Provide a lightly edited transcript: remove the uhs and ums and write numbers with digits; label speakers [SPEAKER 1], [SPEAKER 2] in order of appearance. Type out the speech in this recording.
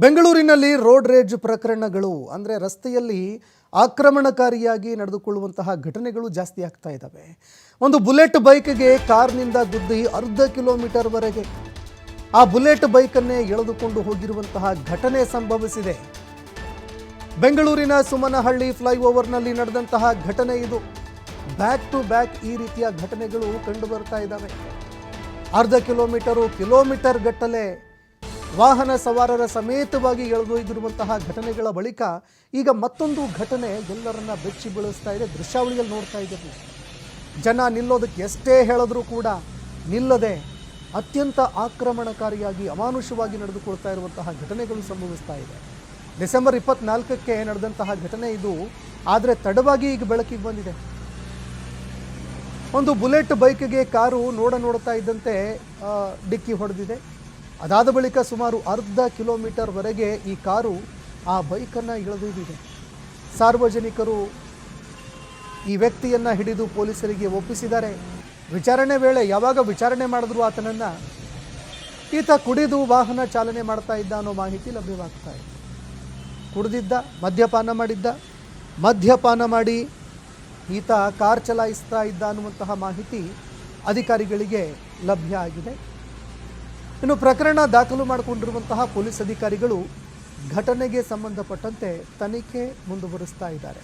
[SPEAKER 1] ಬೆಂಗಳೂರಿನಲ್ಲಿ ರೋಡ್ ರೇಜ್ ಪ್ರಕರಣಗಳು ಅಂದರೆ ರಸ್ತೆಯಲ್ಲಿ ಆಕ್ರಮಣಕಾರಿಯಾಗಿ ನಡೆದುಕೊಳ್ಳುವಂತಹ ಘಟನೆಗಳು ಜಾಸ್ತಿ ಆಗ್ತಾ ಇದ್ದಾವೆ. ಒಂದು ಬುಲೆಟ್ ಬೈಕ್ಗೆ ಕಾರ್ನಿಂದ ಗುದ್ದಿ ಅರ್ಧ ಕಿಲೋಮೀಟರ್ವರೆಗೆ ಆ ಬುಲೆಟ್ ಬೈಕನ್ನೇ ಎಳೆದುಕೊಂಡು ಹೋಗಿರುವಂತಹ ಘಟನೆ ಸಂಭವಿಸಿದೆ. ಬೆಂಗಳೂರಿನ ಸುಮನಹಳ್ಳಿ ಫ್ಲೈಓವರ್ನಲ್ಲಿ ನಡೆದಂತಹ ಘಟನೆ ಇದು. ಬ್ಯಾಕ್ ಟು ಬ್ಯಾಕ್ ಈ ರೀತಿಯ ಘಟನೆಗಳು ಕಂಡು ಬರ್ತಾ ಇದ್ದಾವೆ. ಅರ್ಧ ಕಿಲೋಮೀಟರ್ ಗಟ್ಟಲೆ ವಾಹನ ಸವಾರರ ಸಮೇತವಾಗಿ ಎಳೆದೊಯ್ದಿರುವಂತಹ ಘಟನೆಗಳ ಬಳಿಕ ಈಗ ಮತ್ತೊಂದು ಘಟನೆ ಎಲ್ಲರನ್ನ ಬೆಚ್ಚಿ ಬೀಳಿಸ್ತಾ ಇದೆ. ದೃಶ್ಯಾವಳಿಯಲ್ಲಿ ನೋಡ್ತಾ ಇದ್ದೀವಿ. ಜನ ನಿಲ್ಲೋದಕ್ಕೆ ಎಷ್ಟೇ ಹೇಳಿದ್ರೂ ಕೂಡ ನಿಲ್ಲದೆ ಅತ್ಯಂತ ಆಕ್ರಮಣಕಾರಿಯಾಗಿ ಅಮಾನುಷವಾಗಿ ನಡೆದುಕೊಳ್ತಾ ಇರುವಂತಹ ಘಟನೆಗಳು ಸಂಭವಿಸ್ತಾ ಇದೆ. ಡಿಸೆಂಬರ್ 24ಕ್ಕೆ ನಡೆದಂತಹ ಘಟನೆ ಇದು. ಆದರೆ ತಡವಾಗಿ ಈಗ ಬೆಳಕಿಗೆ ಬಂದಿದೆ. ಒಂದು ಬುಲೆಟ್ ಬೈಕ್ಗೆ ಕಾರು ನೋಡ್ತಾ ಇದ್ದಂತೆ ಡಿಕ್ಕಿ ಹೊಡೆದಿದೆ. ಅದಾದ ಬಳಿಕ ಸುಮಾರು ಅರ್ಧ ಕಿಲೋಮೀಟರ್ವರೆಗೆ ಈ ಕಾರು ಆ ಬೈಕನ್ನು ಎಳೆದೊಯ್ದಿದೆ. ಸಾರ್ವಜನಿಕರು ಈ ವ್ಯಕ್ತಿಯನ್ನು ಹಿಡಿದು ಪೊಲೀಸರಿಗೆ ಒಪ್ಪಿಸಿದ್ದಾರೆ. ವಿಚಾರಣೆ ವೇಳೆ ಯಾವಾಗ ವಿಚಾರಣೆ ಮಾಡಿದ್ರು ಆತನನ್ನು ಈತ ಕುಡಿದು ವಾಹನ ಚಾಲನೆ ಮಾಡ್ತಾ ಇದ್ದ ಅನ್ನೋ ಮಾಹಿತಿ ಲಭ್ಯವಾಗ್ತಾ ಇದೆ. ಕುಡಿದಿದ್ದ, ಮದ್ಯಪಾನ ಮಾಡಿ ಈತ ಕಾರ್ ಚಲಾಯಿಸ್ತಾ ಇದ್ದ ಅನ್ನುವಂತಹ ಮಾಹಿತಿ ಅಧಿಕಾರಿಗಳಿಗೆ ಲಭ್ಯ ಆಗಿದೆ. ಇನ್ನು ಪ್ರಕರಣ ದಾಖಲು ಮಾಡಿಕೊಂಡಿರುವಂತಹ ಪೊಲೀಸ್ ಅಧಿಕಾರಿಗಳು ಘಟನೆಗೆ ಸಂಬಂಧಪಟ್ಟಂತೆ ತನಿಖೆ ಮುಂದುವರಿಸ್ತಾ ಇದ್ದಾರೆ.